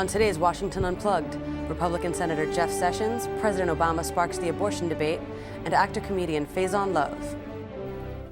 On today's Washington Unplugged, Republican Senator Jeff Sessions, President Obama sparks the abortion debate, and actor-comedian Faizon Love.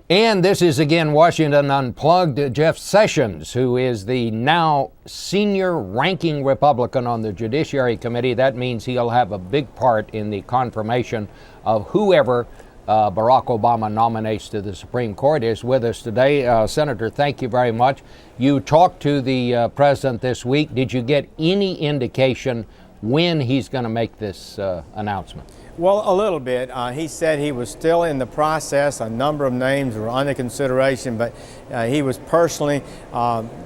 And this is again Washington Unplugged. Jeff Sessions, who is the now senior ranking Republican on the Judiciary Committee. That means he'll have a big part in the confirmation of whoever Barack Obama nominates to the Supreme Court, is with us today. Senator, thank you very much. You talked to the president this week. Did you get any indication when he's going to make this announcement? Well, a little bit. He said he was still in the process. A number of names were under consideration, but he was personally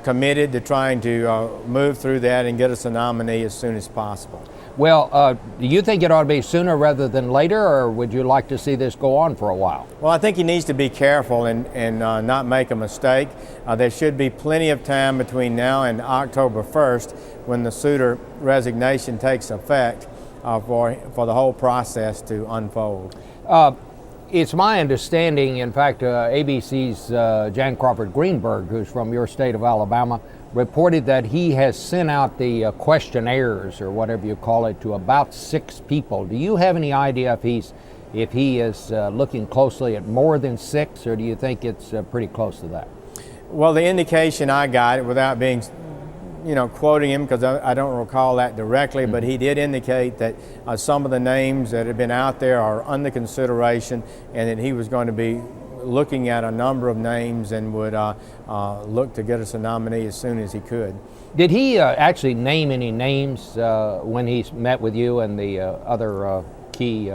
committed to trying to move through that and get us a nominee as soon as possible. Well, do you think it ought to be sooner rather than later, or would you like to see this go on for a while? Well, I think he needs to be careful and not make a mistake. There should be plenty of time between now and October 1st when the Souter resignation takes effect for the whole process to unfold. It's my understanding, in fact, ABC's Jan Crawford Greenberg, who's from your state of Alabama, reported that he has sent out the questionnaires, or whatever you call it, to about 6 people. Do you have any idea if he is looking closely at more than 6, or do you think it's pretty close to that? Well, the indication I got, without being quoting him, because I don't recall that directly, but he did indicate that some of the names that have been out there are under consideration, and that he was going to be looking at a number of names and would look to get us a nominee as soon as he could. Did he actually name any names when he met with you and the other key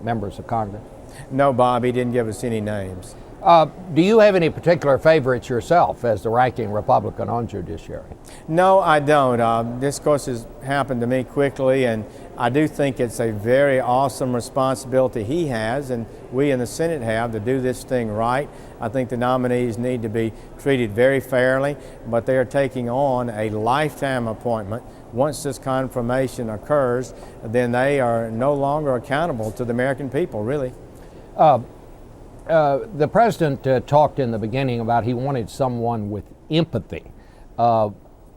members of Congress? No, Bob, he didn't give us any names. Do you have any particular favorites yourself as the ranking Republican on Judiciary? No, I don't. This, of course, has happened to me quickly, and I do think it's a very awesome responsibility he has, and we in the Senate have, to do this thing right. I think the nominees need to be treated very fairly, but they are taking on a lifetime appointment. Once this confirmation occurs, then they are no longer accountable to the American people, really. The president talked in the beginning about he wanted someone with empathy.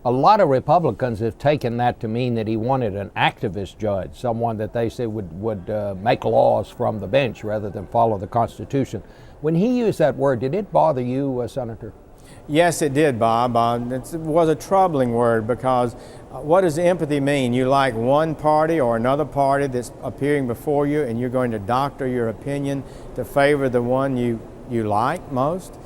A lot of Republicans have taken that to mean that he wanted an activist judge, someone that they say would make laws from the bench rather than follow the Constitution. When he used that word, did it bother you, Senator? Yes, it did, Bob. It was a troubling word, because what does empathy mean? You like one party or another party that's appearing before you, and you're going to doctor your opinion to favor the one you like most?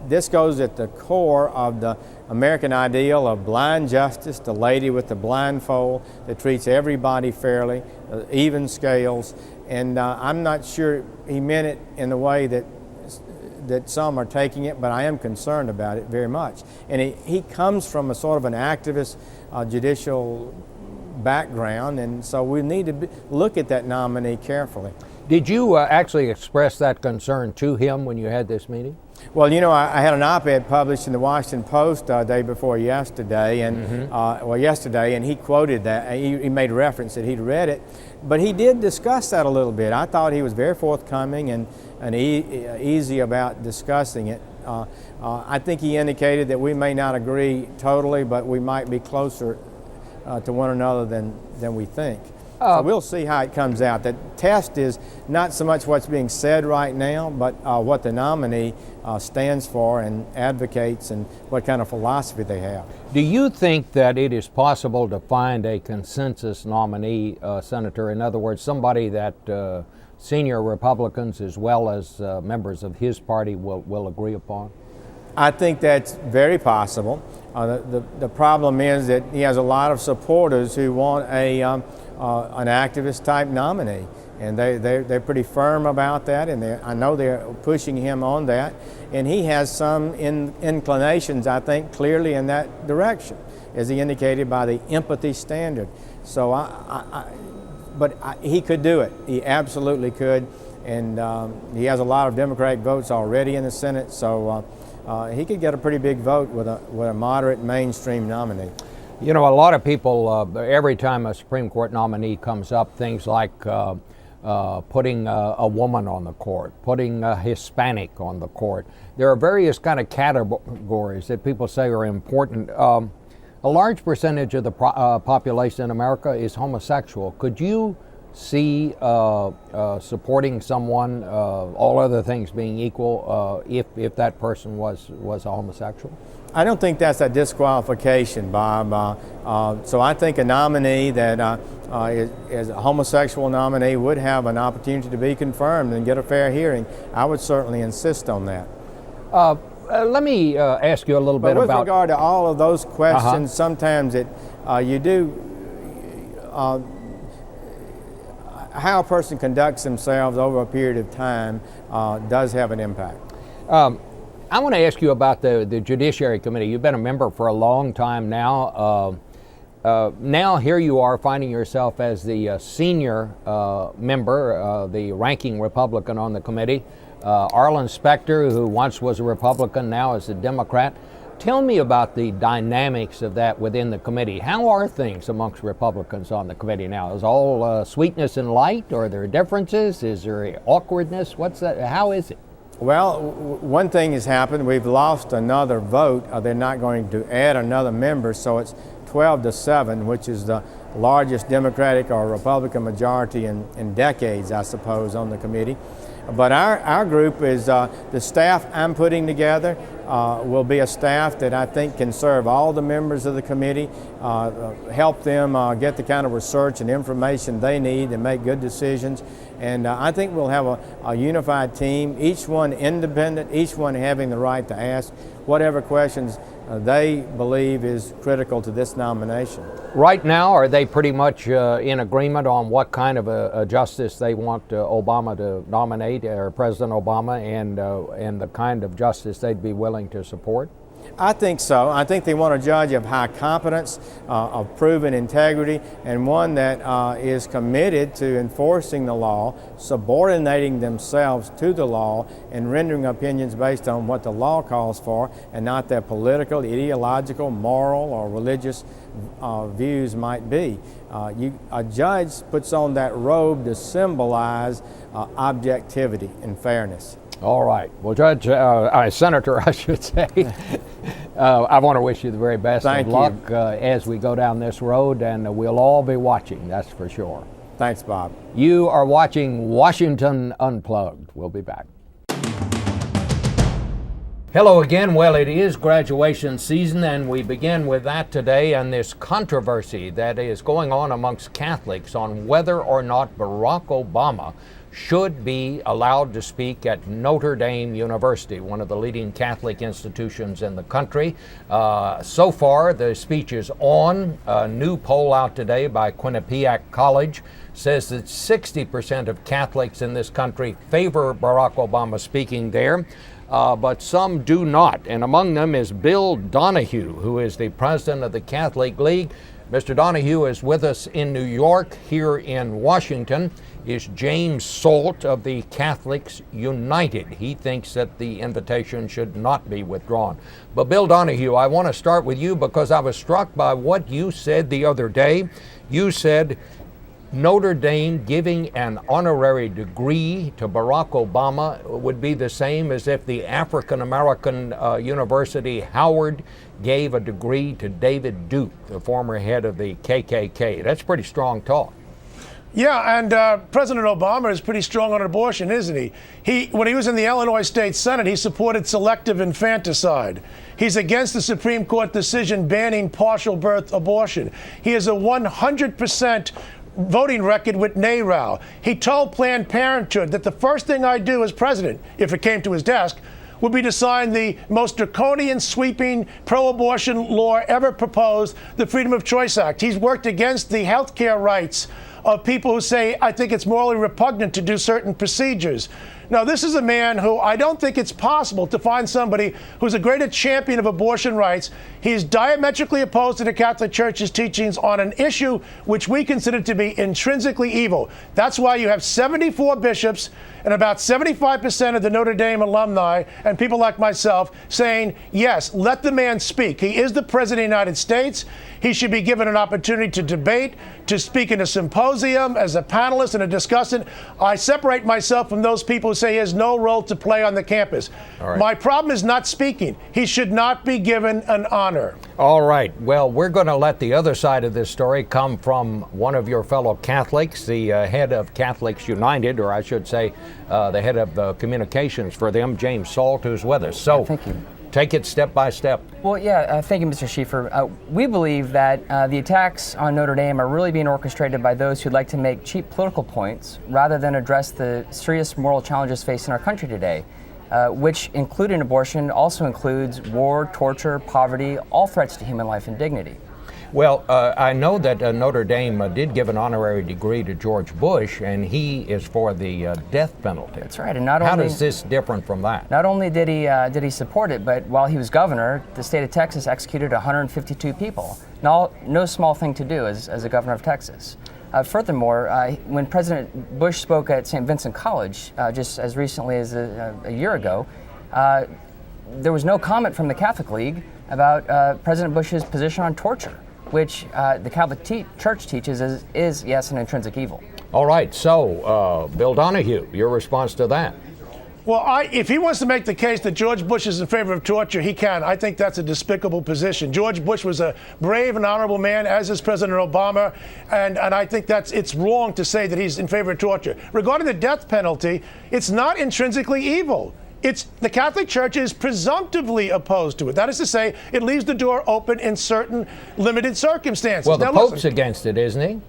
This goes at the core of the American ideal of blind justice, the lady with the blindfold that treats everybody fairly, even scales. And I'm not sure he meant it in the way that some are taking it, but I am concerned about it very much. And he comes from a sort of an activist judicial background, and so we need to look at that nominee carefully. Did you actually express that concern to him when you had this meeting? Well, I had an op-ed published in the Washington Post day before yesterday, and yesterday, and he quoted that. He made reference that he'd read it, but he did discuss that a little bit. I thought he was very forthcoming and easy about discussing it. I think he indicated that we may not agree totally, but we might be closer to one another than we think. So we'll see how it comes out. The test is not so much what's being said right now, but what the nominee stands for and advocates, and what kind of philosophy they have. Do you think that it is possible to find a consensus nominee, Senator? In other words, somebody that senior Republicans as well as members of his party will agree upon? I think that's very possible. The problem is that he has a lot of supporters who want an activist type nominee, and they're pretty firm about that, and I know they're pushing him on that, and he has some inclinations, I think, clearly in that direction, as he indicated by the empathy standard. So he could do it. He absolutely could, and he has a lot of Democratic votes already in the Senate, so he could get a pretty big vote with a moderate mainstream nominee. A lot of people, every time a Supreme Court nominee comes up, things like putting a woman on the court, putting a Hispanic on the court. There are various kind of categories that people say are important. a large percentage of the population in America is homosexual. Could you see supporting someone, all other things being equal, if that person was a homosexual? I don't think that's a disqualification, Bob. So I think a nominee that is a homosexual nominee would have an opportunity to be confirmed and get a fair hearing. I would certainly insist on that. Let me ask you a little bit about... With regard to all of those questions, sometimes how a person conducts themselves over a period of time does have an impact. I want to ask you about the Judiciary Committee. You've been a member for a long time now. Now here you are finding yourself as the senior member, the ranking Republican on the committee. Arlen Specter, who once was a Republican, now is a Democrat. Tell me about the dynamics of that within the committee. How are things amongst Republicans on the committee now? Is all sweetness and light, or are there differences? Is there awkwardness? What's that? How is it? Well, one thing has happened. We've lost another vote. They're not going to add another member, so it's 12-7, which is the largest Democratic or Republican majority in decades, I suppose, on the committee. But our group is the staff I'm putting together will be a staff that I think can serve all the members of the committee, help them get the kind of research and information they need to make good decisions. And I think we'll have a unified team, each one independent, each one having the right to ask whatever questions they believe is critical to this nomination. Right now, are they pretty much in agreement on what kind of a justice they want Obama to nominate, or President Obama, and the kind of justice they'd be willing to support? I think so. I think they want a judge of high competence, of proven integrity, and one that is committed to enforcing the law, subordinating themselves to the law, and rendering opinions based on what the law calls for, and not their political, ideological, moral, or religious views might be. A judge puts on that robe to symbolize objectivity and fairness. All right. Well, Senator, I should say, I want to wish you the very best of luck as we go down this road, and we'll all be watching, that's for sure. Thanks, Bob. You are watching Washington Unplugged. We'll be back. Hello again. Well, it is graduation season, and we begin with that today and this controversy that is going on amongst Catholics on whether or not Barack Obama should be allowed to speak at Notre Dame University, one of the leading Catholic institutions in the country. So far, the speech is on. A new poll out today by Quinnipiac College says that 60% of Catholics in this country favor Barack Obama speaking there. But some do not, and among them is Bill Donahue, who is the president of the Catholic League. Mr. Donahue is with us in New York. Here in Washington is James Salt of the Catholics United. He thinks that the invitation should not be withdrawn. But Bill Donahue, I want to start with you because I was struck by what you said the other day. You said Notre Dame giving an honorary degree to Barack Obama would be the same as if the African American University Howard gave a degree to David Duke, the former head of the KKK. That's pretty strong talk. Yeah, and President Obama is pretty strong on abortion, isn't he? When he was in the Illinois State Senate, he supported selective infanticide. He's against the Supreme Court decision banning partial birth abortion. He has a 100% voting record with NARAL. He told Planned Parenthood that the first thing I'd do as president, if it came to his desk, would be to sign the most draconian, sweeping pro-abortion law ever proposed, the Freedom of Choice Act. He's worked against the health care rights of people who say, I think it's morally repugnant to do certain procedures. Now, this is a man who I don't think it's possible to find somebody who's a greater champion of abortion rights. He's diametrically opposed to the Catholic Church's teachings on an issue which we consider to be intrinsically evil. That's why you have 74 bishops and about 75% of the Notre Dame alumni and people like myself saying, yes, let the man speak. He is the President of the United States. He should be given an opportunity to debate, to speak in a symposium as a panelist and a discussant. I separate myself from those people who who say he has no role to play on the campus. Right. My problem is not speaking. He should not be given an honor. All right. Well, we're going to let the other side of this story come from one of your fellow Catholics, the head of Catholics United, or I should say the head of communications for them, James Salt, who's with us. So Thank you. take it step by step. Well, thank you, Mr. Schieffer. We believe that the attacks on Notre Dame are really being orchestrated by those who'd like to make cheap political points rather than address the serious moral challenges facing our country today, which, including abortion, also includes war, torture, poverty, all threats to human life and dignity. Well, I know that Notre Dame did give an honorary degree to George Bush, and he is for the death penalty. That's right. And how does this different from that? Not only did he support it, but while he was governor, the state of Texas executed 152 people. No small thing to do as a governor of Texas. Furthermore, when President Bush spoke at St. Vincent College just as recently as a year ago, there was no comment from the Catholic League about President Bush's position on torture, which the Catholic Church teaches is, yes, an intrinsic evil. All right, so Bill Donahue, your response to that? Well, if he wants to make the case that George Bush is in favor of torture, he can. I think that's a despicable position. George Bush was a brave and honorable man, as is President Obama, and I think it's wrong to say that he's in favor of torture. Regarding the death penalty, it's not intrinsically evil. The Catholic Church is presumptively opposed to it. That is to say, it leaves the door open in certain limited circumstances. Well, the now, Pope's against it, isn't he?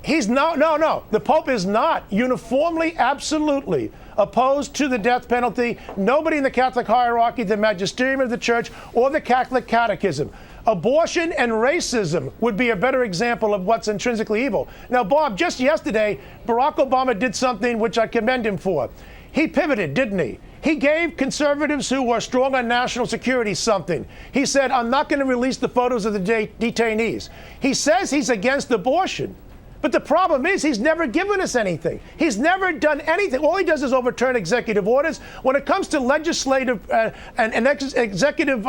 He's no. The Pope is not uniformly, absolutely opposed to the death penalty. Nobody in the Catholic hierarchy, the magisterium of the Church, or the Catholic Catechism. Abortion and racism would be a better example of what's intrinsically evil. Now, Bob, just yesterday, Barack Obama did something which I commend him for. He pivoted, didn't he? He gave conservatives who were strong on national security something. He said, I'm not going to release the photos of the detainees. He says he's against abortion. But the problem is he's never given us anything. He's never done anything. All he does is overturn executive orders. When it comes to legislative and executive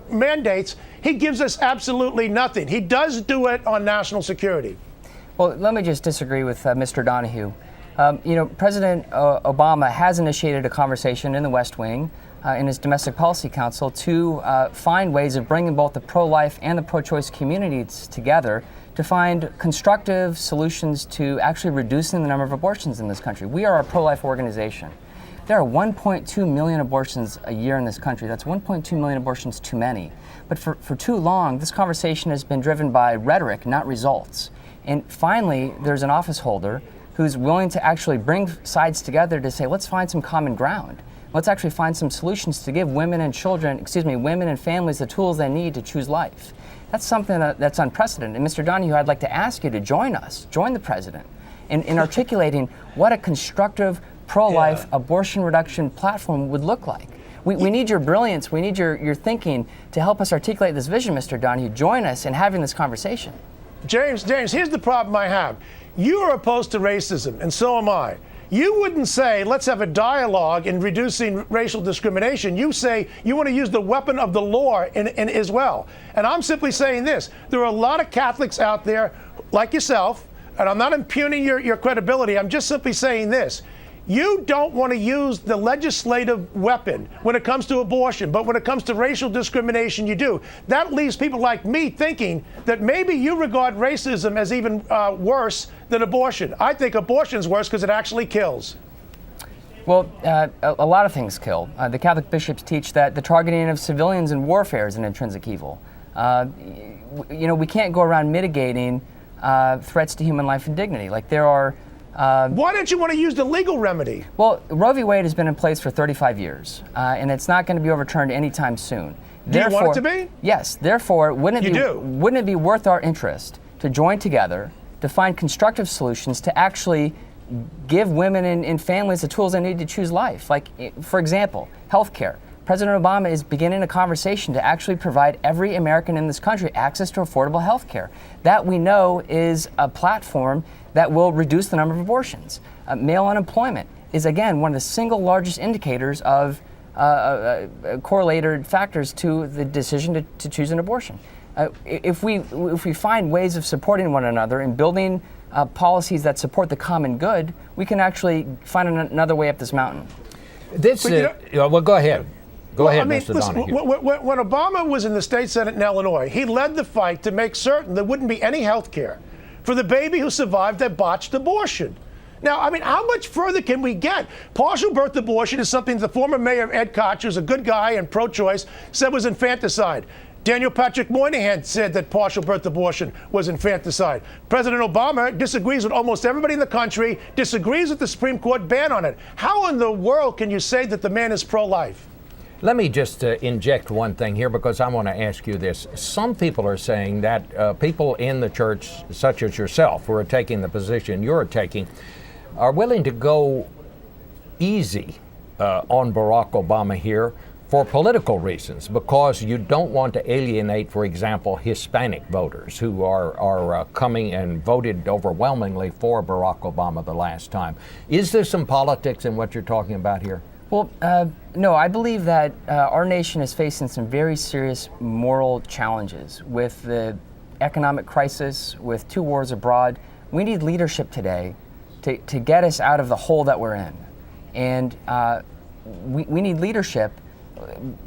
mandates, he gives us absolutely nothing. He does do it on national security. Well, let me just disagree with Mr. Donahue. President Obama has initiated a conversation in the West Wing in his Domestic Policy Council to find ways of bringing both the pro-life and the pro-choice communities together to find constructive solutions to actually reducing the number of abortions in this country. We are a pro-life organization. There are 1.2 million abortions a year in this country. That's 1.2 million abortions too many. But for too long, this conversation has been driven by rhetoric, not results. And finally, there's an office holder who's willing to actually bring sides together to say, let's find some common ground. Let's actually find some solutions to give women and families the tools they need to choose life. That's something that's unprecedented. And Mr. Donahue, I'd like to ask you to join the president in articulating what a constructive pro-life abortion reduction platform would look like. We need your brilliance, we need your thinking to help us articulate this vision, Mr. Donahue. Join us in having this conversation. James, here's the problem I have. You are opposed to racism, and so am I. You wouldn't say, let's have a dialogue in reducing racial discrimination. You say you want to use the weapon of the law in as well. And I'm simply saying this. There are a lot of Catholics out there, like yourself, and I'm not impugning your credibility. I'm just simply saying this. You don't want to use the legislative weapon when it comes to abortion, but when it comes to racial discrimination, you do. That leaves people like me thinking that maybe you regard racism as even worse than abortion. I think abortion's worse because it actually kills. Well, a lot of things kill. The Catholic bishops teach that the targeting of civilians in warfare is an intrinsic evil. We can't go around mitigating threats to human life and dignity. Like there are. Why don't you want to use the legal remedy? Well, Roe v. Wade has been in place for 35 years, and it's not going to be overturned anytime soon. Do you want it to be? Yes. Therefore, wouldn't it be worth our interest to join together to find constructive solutions to actually give women and families the tools they need to choose life? Like, for example, healthcare. President Obama is beginning a conversation to actually provide every American in this country access to affordable health care. That we know is a platform that will reduce the number of abortions. Male unemployment is, again, one of the single largest indicators of correlated factors to the decision to choose an abortion. if we find ways of supporting one another and building policies that support the common good, we can actually find another way up this mountain. This, well, go ahead. Go ahead, Mr. Listen, Donahue. when Obama was in the state Senate in Illinois, he led the fight to make certain there wouldn't be any health care for the baby who survived a botched abortion. Now, I mean, how much further can we get? Partial birth abortion is something the former mayor Ed Koch, who's a good guy and pro-choice, said was infanticide. Daniel Patrick Moynihan said that partial birth abortion was infanticide. President Obama disagrees with almost everybody in the country, disagrees with the Supreme Court ban on it. How in the world can you say that the man is pro-life? Let me just inject one thing here, because I want to ask you this. Some people are saying that people in the church, such as yourself, who are taking the position you're taking, are willing to go easy on Barack Obama here for political reasons, because you don't want to alienate, for example, Hispanic voters who are coming and voted overwhelmingly for Barack Obama the last time. Is there some politics in what you're talking about here? Well, no, I believe that our nation is facing some very serious moral challenges with the economic crisis, with 2 wars abroad. We need leadership today to get us out of the hole that we're in. And we need leadership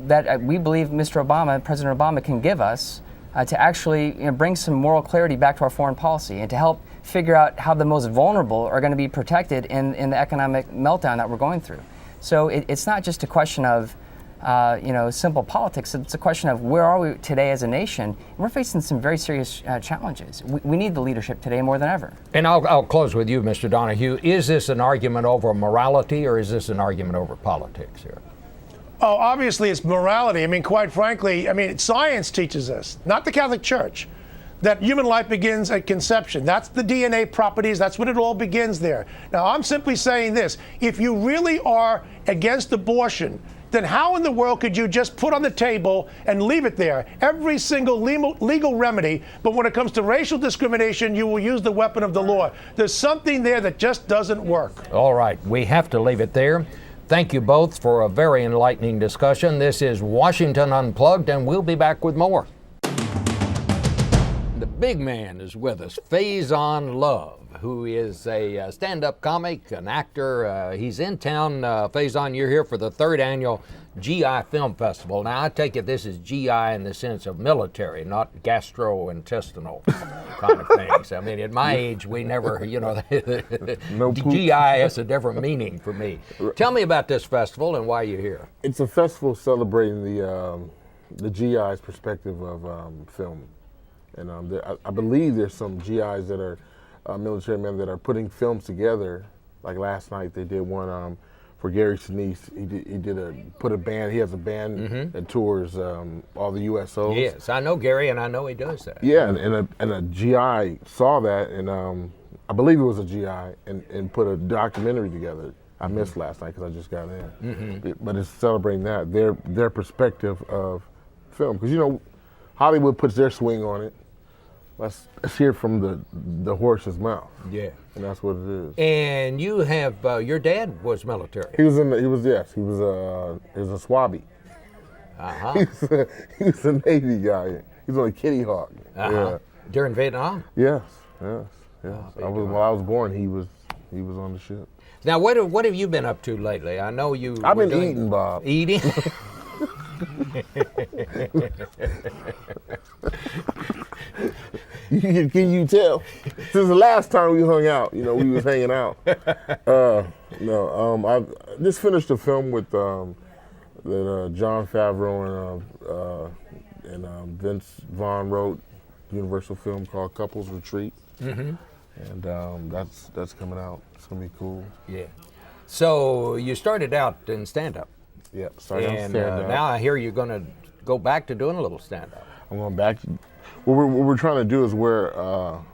that we believe Mr. Obama, President Obama, can give us to actually bring some moral clarity back to our foreign policy and to help figure out how the most vulnerable are going to be protected in the economic meltdown that we're going through. So it's not just a question of simple politics. It's a question of where are we today as a nation. We're facing some very serious challenges. We need the leadership today more than ever. And I'll close with you, Mr. Donahue. Is this an argument over morality, or is this an argument over politics here? Oh, obviously it's morality. I mean, quite frankly, science teaches us, not the Catholic Church, that human life begins at conception. That's the DNA properties. That's when it all begins there. Now, I'm simply saying this. If you really are against abortion, then how in the world could you just put on the table and leave it there? Every single legal remedy, but when it comes to racial discrimination, you will use the weapon of the law. There's something there that just doesn't work. All right, we have to leave it there. Thank you both for a very enlightening discussion. This is Washington Unplugged, and we'll be back with more. The big man is with us, Faizon Love, who is a stand-up comic, an actor. He's in town. Faizon, you're here for the 3rd annual GI Film Festival. Now, I take it this is GI in the sense of military, not gastrointestinal kind of things. I mean, at my age, we never, no GI has a different meaning for me. Tell me about this festival and why you're here. It's a festival celebrating the GI's perspective of film. And I believe there's some GIs that are military men that are putting films together. Like last night, they did one for Gary Sinise. He put a band. He has a band that tours all the USOs. Yes, I know Gary, and I know he does that. Yeah, and a GI saw that, and I believe it was a GI, and put a documentary together. I missed last night because I just got in. But it's celebrating that their perspective of film, because Hollywood puts their swing on it. Let's hear from the horse's mouth. Yeah, and that's what it is. And you have your dad was military. He was a Swabie. He was a Navy guy. He was on a Kitty Hawk. Yeah. During Vietnam. Yes. While I was born, he was on the ship. Now, what have you been up to lately? I know you. I've been eating, Bob. Eating. Can you tell? Since the last time we hung out, we was hanging out. I just finished a film with that Jon Favreau and Vince Vaughn wrote, Universal film called Couples Retreat, and that's coming out. It's gonna be cool. Yeah. So you started out in stand-up. Yep. And now I hear you're going to go back to doing a little stand-up. I'm going back. What we're trying to do is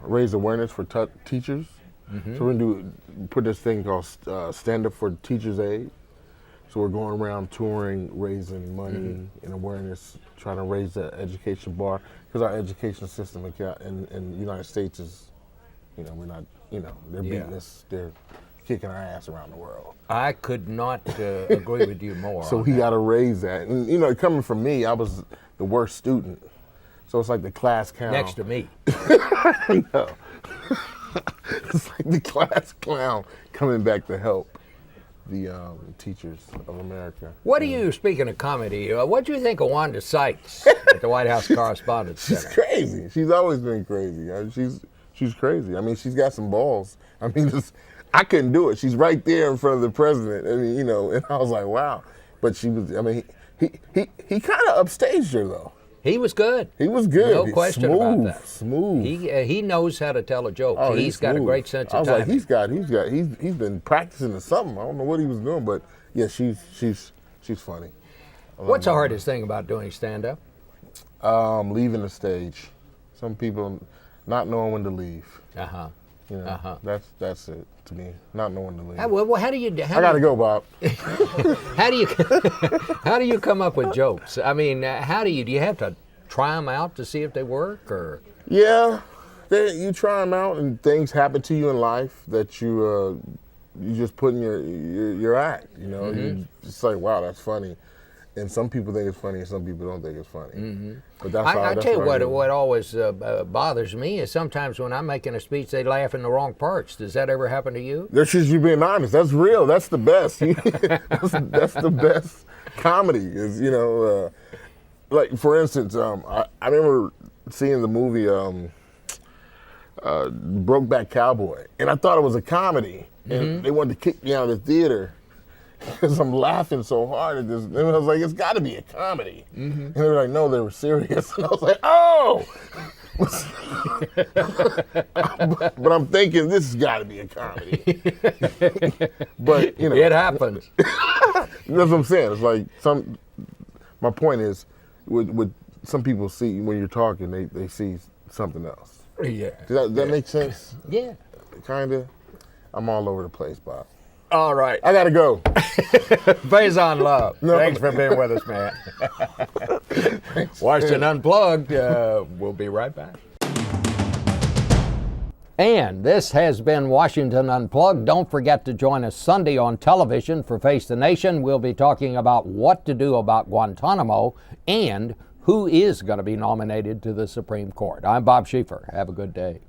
raise awareness for teachers. So we're going to put this thing called Stand Up for Teachers Aid. So we're going around touring, raising money and awareness, trying to raise the education bar, because our education system in the United States is, we're not, they're beating us, they're kicking our ass around the world. I could not agree with you more. So we got to raise that. And, coming from me, I was the worst student. So it's like the class clown. Next to me. No. It's like the class clown coming back to help the teachers of America. What do you, speaking of comedy, what do you think of Wanda Sykes at the White House Correspondents' She's Center? crazy. She's always been crazy. She's crazy. I mean, she's got some balls. I mean, I couldn't do it. She's right there in front of the president. I mean, and I was like, wow. But she was. I mean, he kind of upstaged her though. He was good. He was good. No question about that. Smooth. He knows how to tell a joke. Oh, he's got a great sense of timing. timing. I was like, he's been practicing or something. I don't know what he was doing, but yeah, she's funny. What's the hardest thing about doing stand-up? Leaving the stage. Some people not knowing when to leave. That's it to me. Not knowing when to leave. Well, how do you? I gotta go, Bob. How do you come up with jokes? I mean, how do you have to try them out to see if they work, or? Yeah, you try them out, and things happen to you in life that you just put in your act. You just like, wow, that's funny. And some people think it's funny, and some people don't think it's funny. Mm-hmm. But that's I tell you what always bothers me is sometimes when I'm making a speech, they laugh in the wrong parts. Does that ever happen to you? That's just you being honest. That's real. That's the best. that's the best comedy. Is like for instance, I remember seeing the movie Brokeback Cowboy, and I thought it was a comedy, and they wanted to kick me out of the theater. Because I'm laughing so hard at this. And I was like, it's got to be a comedy. Mm-hmm. And they were like, no, they were serious. And I was like, oh! But I'm thinking, this has got to be a comedy. But, It happens. That's what I'm saying. It's like, my point is, with some people see, when you're talking, they see something else. Yeah. Does that make sense? Yeah. Kind of. I'm all over the place, Bob. All right. I got to go. Faizon Love. No. Thanks for being with us, man. Washington Unplugged. We'll be right back. And this has been Washington Unplugged. Don't forget to join us Sunday on television for Face the Nation. We'll be talking about what to do about Guantanamo and who is going to be nominated to the Supreme Court. I'm Bob Schieffer. Have a good day.